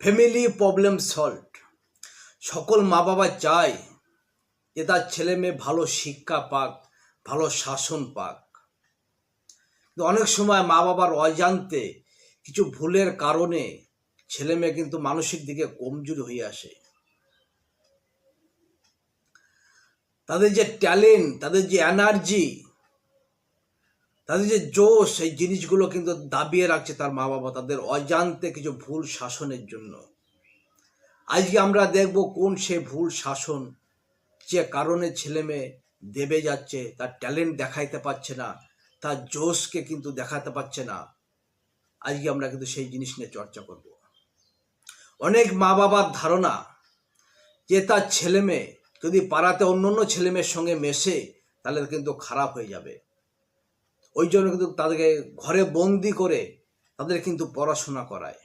Family problem solved. সকল মা বাবা চায় যে তার ছেলে মেয়ে ভালো শিক্ষা পাক, ভালো শাসন পাক। কিন্তু অনেক সময় মা বাবার অজান্তে কিছু ভুলের কারণে ছেলে মেয়ে কিন্তু মানসিক দিকে কমজোরি হয়ে আসে। তাদের যে ট্যালেন্ট, তাদের যে এনার্জি, তাদের যে জোশ, এই জিনিসগুলো কিন্তু দাবিয়ে রাখছে তার মা বাবা তাদের অজান্তে কিছু ভুল শাসনের জন্য। আজকে আমরা দেখব কোন সে ভুল শাসন যে কারণে ছেলে মেয়ে দেবে যাচ্ছে, তার ট্যালেন্ট দেখাইতে পারছে না, তার জোশকে কিন্তু দেখাতে পারছে না। আজকে আমরা কিন্তু সেই জিনিস নিয়ে চর্চা করব। অনেক মা বাবার ধারণা যে তার ছেলে মেয়ে যদি পাড়াতে অন্য ছেলে মেয়ের সঙ্গে মেশে তাহলে কিন্তু খারাপ হয়ে যাবে। ওই জন্য কিন্তু তাদেরকে ঘরে বন্দি করে তাদের কিন্তু পড়াশোনা করায়।